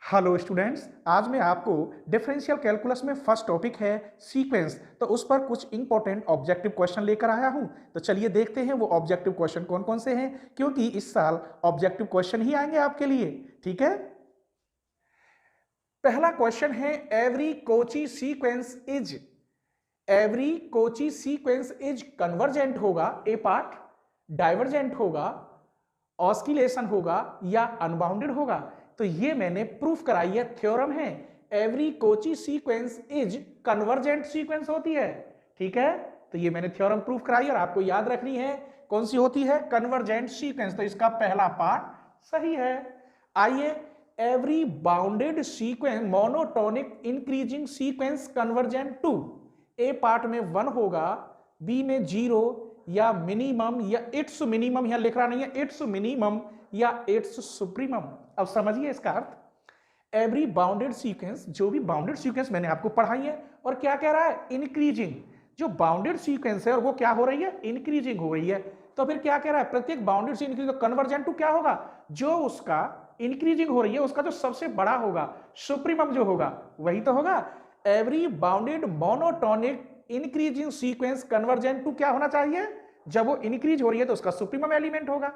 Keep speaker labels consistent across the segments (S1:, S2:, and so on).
S1: Hello students, आज मैं आपको डिफरेंशियल कैलकुलस में फर्स्ट टॉपिक है सीक्वेंस। तो उस पर कुछ इंपॉर्टेंट ऑब्जेक्टिव क्वेश्चन लेकर आया हूं। तो चलिए देखते हैं वो ऑब्जेक्टिव क्वेश्चन कौन कौन से हैं, क्योंकि इस साल ऑब्जेक्टिव क्वेश्चन ही आएंगे आपके लिए। ठीक है, पहला क्वेश्चन है every Kochi sequence is convergent होगा ए पार्ट, डाइवर्जेंट होगा, ऑस्किलेशन होगा या अनबाउंडेड होगा। तो ये मैंने प्रूफ कराई है, थ्योरम है। Every Kochi sequence is convergent sequence होती है। ठीक है, तो ये मैंने थ्योरम प्रूफ कराई और आपको याद रखनी है कौन सी होती है, कन्वर्जेंट सीक्वेंस। तो इसका पहला पार्ट सही है। आइए, every bounded sequence monotonic increasing sequence convergent to, A part में 1 होगा, बी में 0 या मिनिमम या इट्स मिनिमम, यहां लिख रहा नहीं है इट्स मिनिमम या इट्स सुप्रीमम। अब समझिए इसका अर्थ, एवरी बाउंडेड सीक्वेंस, जो भी बाउंडेड सीक्वेंस मैंने आपको पढ़ाई है, और क्या कह रहा है, इंक्रीजिंग। जो बाउंडेड सीक्वेंस है और वो क्या हो रही है, इंक्रीजिंग हो रही है। तो फिर क्या कह रहा है, प्रत्येक बाउंडेड से इंक्रीज कन्वर्जेंट टू क्या होगा, जो उसका इंक्रीजिंग हो रही है उसका जो सबसे बड़ा होगा, सुप्रीमम जो होगा वही तो होगा। Every bounded monotonic increasing sequence convergent to क्या होना चाहिए, जब वो इंक्रीज हो रही है तो उसका सुप्रीमम एलिमेंट होगा।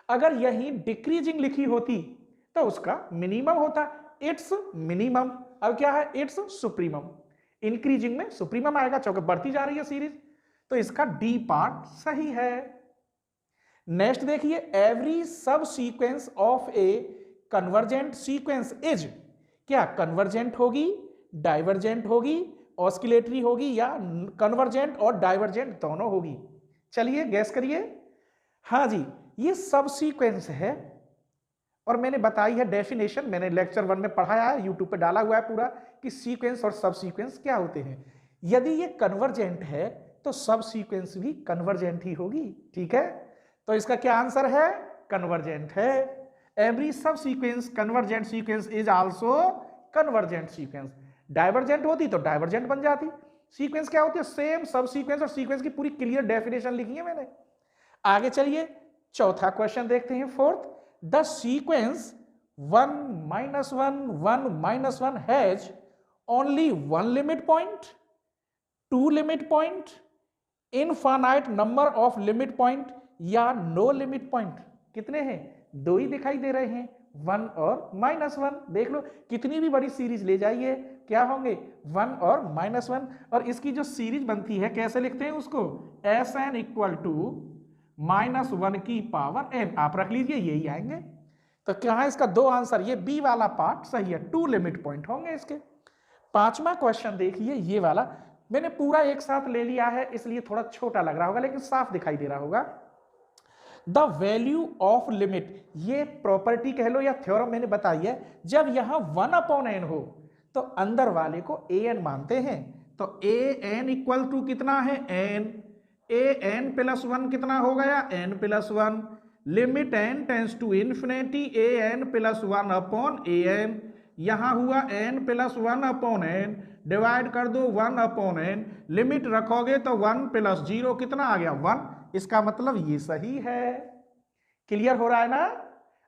S1: अगर यही डिक्रीजिंग लिखी होती तो उसका मिनिमम होता, इट्स मिनिमम। अब क्या है, इट्स सुप्रीमम। इंक्रीजिंग में सुप्रीमम आएगा, चौके बढ़ती जा रही है सीरीज। तो इसका डी पार्ट सही है। नेक्स्ट देखिए, एवरी सब sequence of A convergent sequence is, क्या कन्वर्जेंट होगी, डाइवर्जेंट होगी, ऑस्किलेटरी होगी या कन्वर्जेंट और डाइवर्जेंट दोनों होगी। चलिए गैस करिए। हाँ जी, ये सब सीक्वेंस है और मैंने बताई है डेफिनेशन, मैंने लेक्चर 1 में पढ़ाया है, यूट्यूब पे डाला हुआ है पूरा कि सीक्वेंस और सब सीक्वेंस क्या होते हैं। यदि ये कन्वर्जेंट है तो सब सीक्वेंस भी कन्वर्जेंट ही होगी। ठीक है, तो इसका क्या आंसर है, कन्वर्जेंट है। एवरी सब sequence convergent sequence is also convergent sequence. Divergent होती तो डाइवर्जेंट बन जाती। सीक्वेंस क्या होती है, सेम सब सीक्वेंस, और सीक्वेंस की पूरी क्लियर डेफिनेशन लिखी है मैंने। आगे चलिए, चौथा क्वेश्चन देखते हैं, fourth. The sequence 1 -1 1 -1 has only 1 limit point, 2 limit point, infinite number of limit point या नो लिमिट पॉइंट। कितने हैं, 2 ही दिखाई दे रहे हैं, 1 और -1। देख लो, कितनी भी बड़ी सीरीज ले जाइए क्या होंगे, 1 और -1। और इसकी जो सीरीज बनती है कैसे लिखते हैं उसको, Sn इक्वल टू -1 की पावर n। आप रख लीजिए, यही आएंगे। तो क्या है इसका 2 आंसर, ये बी वाला पार्ट सही है, 2 लिमिट पॉइंट होंगे इसके। पांचवा क्वेश्चन देखिए, ये वाला मैंने पूरा एक साथ ले लिया है इसलिए थोड़ा छोटा लग रहा होगा, लेकिन साफ दिखाई दे रहा होगा। द वैल्यू ऑफ लिमिट, ये प्रॉपर्टी कह लो या थ्योरम मैंने बताई है, जब यहां 1/n हो तो अंदर वाले को an मानते हैं। तो an इक्वल टू कितना है, n, an प्लस 1 कितना हो गया, n+1। Limit n tends to infinity an plus 1/an, यहां हुआ n+1/n, डिवाइड कर दो 1/n, लिमिट रखोगे तो 1 + 0 कितना आ गया, 1। इसका मतलब ये सही है। क्लियर हो रहा है ना।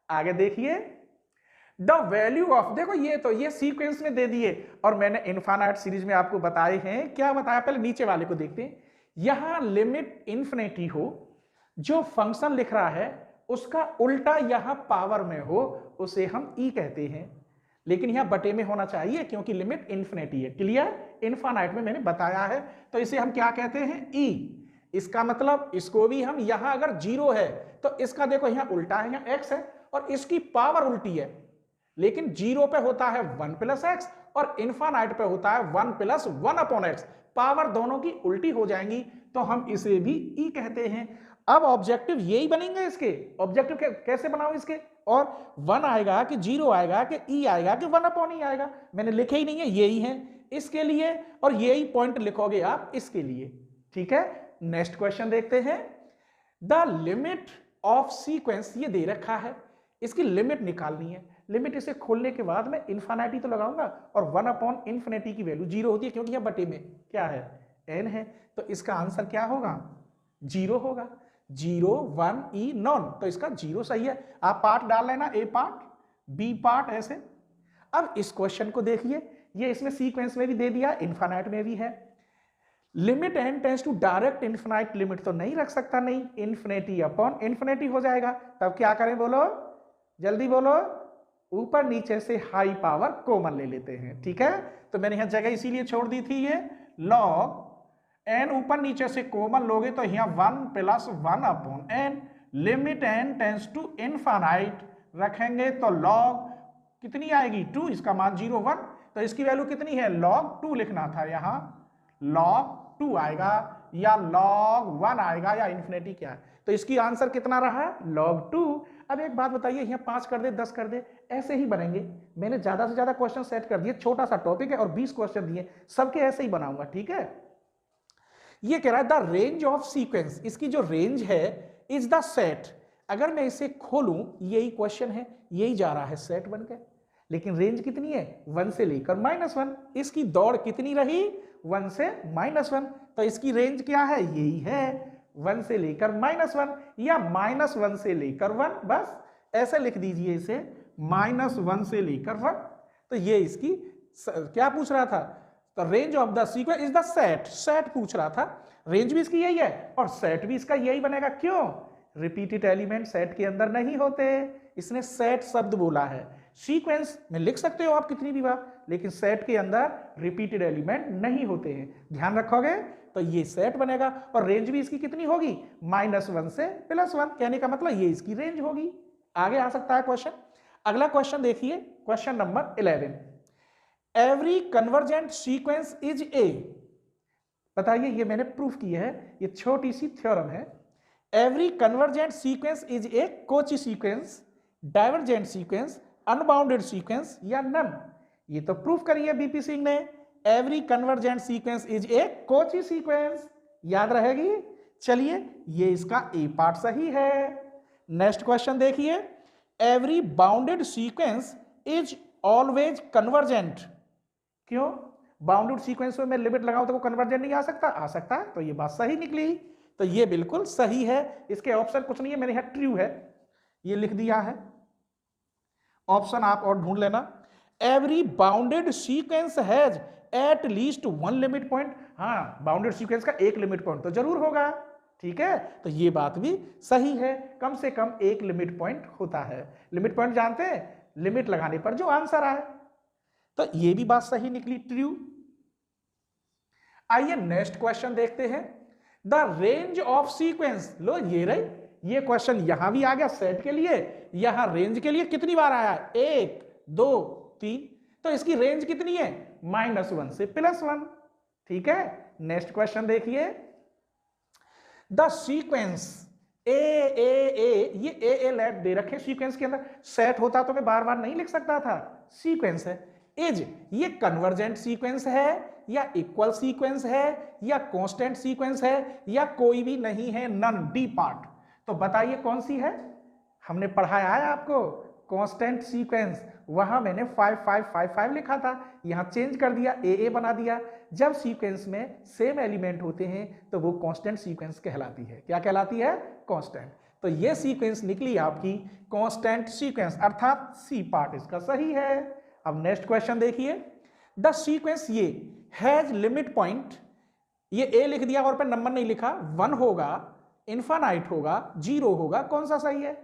S1: आगे देखिए, द वैल्यू ऑफ, देखो ये तो ये सीक्वेंस में दे दिए और मैंने इनफाइनाइट सीरीज में आपको बताए हैं। क्या बताया, पहले नीचे वाले को देखते हैं। यहां लिमिट इन्फिनिटी हो, जो फंक्शन लिख रहा है उसका उल्टा यहां पावर में हो, उसे हम ई कहते हैं। लेकिन यहां बटे में होना चाहिए क्योंकि लिमिट इन्फिनिटी है। क्लियर, इनफाइनाइट में मैंने बताया है। तो इसे हम क्या कहते हैं, ई। इसका मतलब इसको भी हम, यहां अगर 0 है तो इसका देखो यहां उल्टा है, यहां x है और इसकी पावर उल्टी है। लेकिन 0 पे होता है 1 + x और इनफाइनाइट पे होता है 1 + 1/x। पावर दोनों की उल्टी हो जाएंगी तो हम इसे भी ई कहते हैं। अब ऑब्जेक्टिव यही बनेंगे इसके। ऑब्जेक्टिव कैसे बनाओ इसके, और 1 आएगा कि 0 आएगा कि ई आएगा कि 1/e आएगा, मैंने लिखे ही नहीं है, यही है इसके लिए और यही पॉइंट लिखोगे आप इसके लिए। ठीक है, नेक्स्ट क्वेश्चन देखते हैं। द लिमिट ऑफ सीक्वेंस, ये दे रखा है, इसकी लिमिट निकालनी है। लिमिट इसे खोलने के बाद मैं इन्फिनिटी तो लगाऊंगा और 1/∞ की वैल्यू 0 होती है क्योंकि यह बटे में क्या है, n है। तो इसका आंसर क्या होगा, 0 होगा। 0 1 ई नॉन, तो इसका 0 सही है। आप पार्ट डाल लेना, ए पार्ट बी पार्ट ऐसे। अब इस क्वेश्चन को देखिए, ये इसमें सीक्वेंस में भी दे दिया, इनफाइनाइट में भी है। Limit n tends to direct infinite limit तो नहीं रख सकता, नहीं, इन्फिनिटी अपॉन इन्फिनिटी हो जाएगा। तब क्या करें बोलो, जल्दी बोलो, ऊपर नीचे से हाई पावर कॉमन ले लेते हैं, ठीक है। तो मैंने यहां जगह इसीलिए छोड़ दी थी, ये लॉग n ऊपर नीचे से कॉमन लोगे तो यहाँ 1 + 1 upon n, limit n tends to infinite रखेंगे तो लॉग कितनी आएगी 2, इसका मान 0 1, तो इसकी वैल्यू कितनी है, लॉग 2 लिखना था, यहाँ लॉग 2 आएगा या log 1 आएगा या इन्फिनिटी क्या है। तो इसकी आंसर कितना रहा, log 2। अब एक बात बताइए, यहाँ 5 कर दे 10 कर दे, ऐसे ही बनेंगे। मैंने ज्यादा से ज्यादा क्वेश्चन सेट कर दिए, छोटा सा टॉपिक है और 20 क्वेश्चन दिए, सबके ऐसे ही बनाऊंगा, ठीक है। ये कह रहा है द रेंज ऑफ सीक्वेंस, इसकी जो रेंज है इज द सेट। अगर मैं इसे खोलूं, यही क्वेश्चन है, यही जा रहा है सेट बन के, लेकिन रेंज कितनी है 1 से लेकर -1। इसकी दौड़ कितनी रही 1 से -1, तो इसकी रेंज क्या है, यही है 1 से लेकर -1 या -1 से लेकर 1, बस ऐसे लिख दीजिए इसे, -1 से लेकर 1। तो ये इसकी क्या पूछ रहा था, तो range of the sequence is the set, set पूछ रहा था, रेंज भी इसकी यही है और सेट भी इसका यही बनेगा। क्यों, रिपीटेड एलिमेंट सेट के अंदर नहीं होते, इसने सेट शब्द बोला है। सीक्वेंस में लिख सकते हो आप कितनी भी बार, लेकिन सेट के अंदर रिपीटेड एलिमेंट नहीं होते हैं, ध्यान रखोगे तो ये सेट बनेगा। और रेंज भी इसकी कितनी होगी, -1 से +1, कहने का मतलब ये इसकी रेंज होगी। आगे आ सकता है क्वेश्चन। अगला क्वेश्चन देखिए, question number 11, every convergent sequence is a. बताइए, ये मैंने प्रूफ किया है, ये छोटी सी थ्योरम है। Every convergent sequence is a Kochi sequence, divergent sequence, unbounded sequence या नन। ये तो प्रूफ करिए बीपी सिंह ने, every convergent sequence is a Kochi sequence, याद रहेगी। चलिए, ये इसका ए पार्ट सही है। नेक्स्ट क्वेश्चन देखिए, every bounded sequence is always convergent. क्यों, बाउंडेड सीक्वेंस में मैं लिमिट लगाऊं तो वो कन्वर्जेंट नहीं आ सकता, आ सकता है, तो ये बात सही निकली, तो ये बिल्कुल सही है। इसके ऑप्शन कुछ नहीं है, मेरे यहाँ ट्रू है, ये लिख दिया है, ऑप्शन आप और ढूंढ लेना। Every bounded sequence has at least 1 limit point. हाँ, बाउंडेड सीक्वेंस का एक लिमिट पॉइंट तो जरूर होगा, ठीक है, तो ये बात भी सही है, कम से कम एक लिमिट पॉइंट होता है। लिमिट पॉइंट जानते हैं, लिमिट लगाने पर जो आंसर आए, तो ये भी बात सही निकली, ट्रू। आइए नेक्स्ट क्वेश्चन देखते हैं, द रेंज ऑफ सीक्वेंस। लो ये रही, ये क्वेश्चन यहां भी आ गया सेट के लिए, यहां रेंज के लिए कितनी बार आया, 1 2 3, तो इसकी रेंज कितनी है, -1 से +1, ठीक है। नेक्स्ट क्वेश्चन देखिए, द सीक्वेंस ए, ये ए लेट दे रखे सीक्वेंस के अंदर, सेट होता तो मैं बार बार नहीं लिख सकता था, सीक्वेंस है। इज, ये कन्वर्जेंट सीक्वेंस है या इक्वल सीक्वेंस है या कांस्टेंट सीक्वेंस है या कोई भी नहीं है, नन, डी पार्ट। तो बताइए कौन सी है, हमने पढ़ाया है आपको कांस्टेंट सीक्वेंस, वहां मैंने 5 5 5 5 लिखा था, यहां चेंज कर दिया, ए बना दिया। जब सीक्वेंस में सेम एलिमेंट होते हैं तो वो कांस्टेंट सीक्वेंस कहलाती है। क्या कहलाती है, कांस्टेंट। तो ये सीक्वेंस निकली आपकी कांस्टेंट सीक्वेंस, अर्थात सी पार्ट इसका सही है। अब नेक्स्ट क्वेश्चन देखिए, द सीक्वेंस ये हैज लिमिट पॉइंट, ये ए लिख दिया और पर नंबर नहीं लिखा, 1 होगा, इनफाइनाइट होगा, 0 होगा, कौन सा सही है।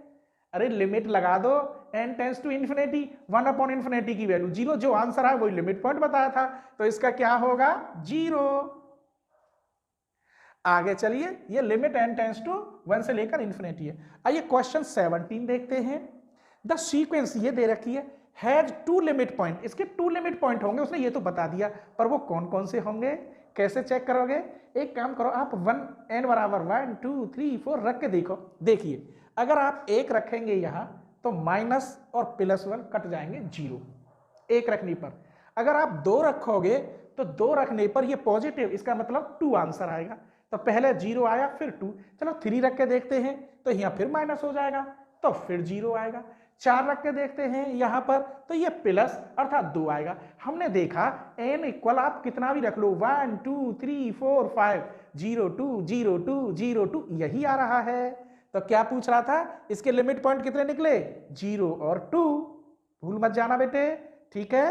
S1: अरे लिमिट लगा दो, n tends to infinity, 1 upon infinity की वैल्यू 0, जो आंसर है वही लिमिट पॉइंट बताया था, तो इसका क्या होगा, 0। आगे चलिए, ये लिमिट n टेंड्स टू 1 से लेकर इन्फिनिटी है। आइए क्वेश्चन 17 देखते हैं, द सीक्वेंस ये दे रखी है, हैज 2 लिमिट पॉइंट, इसके 2 लिमिट पॉइंट होंगे, उसने ये तो बता दिया, पर वो कौन कौन से होंगे, कैसे चेक करोगे। एक काम करो आप, 1 बराबर 1 2 3 4 रख के देखो। देखिए, अगर आप 1 रखेंगे यहां तो माइनस और +1 कट जाएंगे 0, 1 रखने पर। अगर आप 2 रखोगे तो 2 रखने पर ये पॉजिटिव, इसका मतलब 2 आंसर आएगा, तो पहले 0 आया फिर 2। चलो 3 रख के देखते हैं तो यहाँ फिर माइनस हो जाएगा, तो फिर 0 आएगा। 4 रख के देखते हैं यहाँ पर, तो ये प्लस अर्थात 2 आएगा। हमने देखा n इक्वल आप कितना भी रख लो, 1 2 3 4 5, 0 2 0 2 0 2, यही आ रहा है। तो क्या पूछ रहा था, इसके लिमिट पॉइंट कितने निकले, 0 और 2, भूल मत जाना बेटे, ठीक है।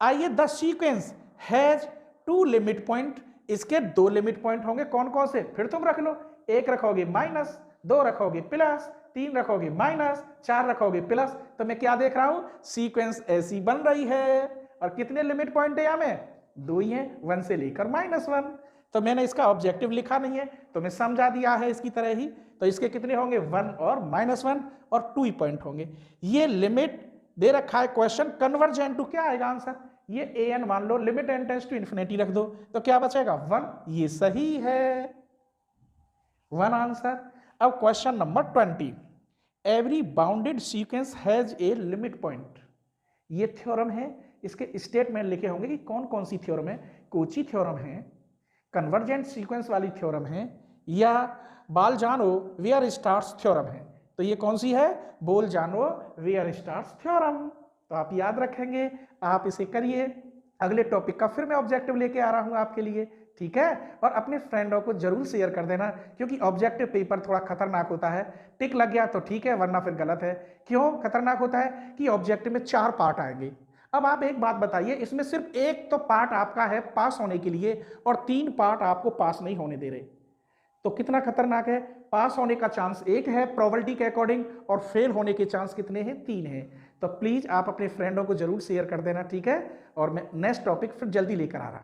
S1: आइए, the sequence has 2 limit point, इसके 2 लिमिट पॉइंट होंगे, कौन कौन से, फिर तुम रख लो, एक रखोगे माइनस, 2 रखोगे प्लस, 3 रखोगे माइनस, 4 रखोगे प्लस। तो मैं क्या देख रहा हूं, सीक्वेंस ऐसी बन रही है। और कितने लिमिट पॉइंट है यहां में, 2 ही है, 1 से लेकर -1। तो मैंने इसका ऑब्जेक्टिव लिखा नहीं है, तो मैं समझा दिया है इसकी तरह ही। तो इसके कितने होंगे, 1 और -1 और 2 ही पॉइंट होंगे। ये लिमिट दे रखा है क्वेश्चन, कन्वर्जेंट टू क्या आएगा आंसर, ये an मान लो, limit n tends to infinity रख दो, तो क्या बचेगा 1, ये सही है, 1 आंसर। अब question number 20, every bounded sequence has a limit point. ये थ्योरम है, इसके स्टेटमेंट लिखे होंगे कि कौन कौन सी थ्योरम है, कोची थ्योरम है, कन्वर्जेंट सीक्वेंस वाली थ्योरम है, या बाल-जानो वेयर-स्टार्स थ्योरम है। तो ये कौन सी है, बोल-जानो वेयर-स्टार्स थ्योरम। तो आप याद रखेंगे, आप इसे करिए। अगले टॉपिक का फिर मैं ऑब्जेक्टिव लेके आ रहा हूं आपके लिए, ठीक है। और अपने फ्रेंडों को जरूर शेयर कर देना, क्योंकि ऑब्जेक्टिव पेपर थोड़ा खतरनाक होता है। टिक लग गया तो ठीक है, वरना फिर गलत है। क्यों खतरनाक होता है कि ऑब्जेक्टिव में 4 पार्ट आएंगे। अब आप एक बात बताइए, इसमें सिर्फ एक तो पार्ट आपका है पास होने के लिए और 3 पार्ट आपको पास नहीं होने दे रहे, तो कितना खतरनाक है। पास होने का चांस 1 है प्रोबेबिलिटी के अकॉर्डिंग, और फेल होने के चांस कितने हैं, 3 हैं। तो प्लीज आप अपने फ्रेंडों को जरूर शेयर कर देना, ठीक है। और मैं नेक्स्ट टॉपिक फिर जल्दी लेकर आ रहा हूं।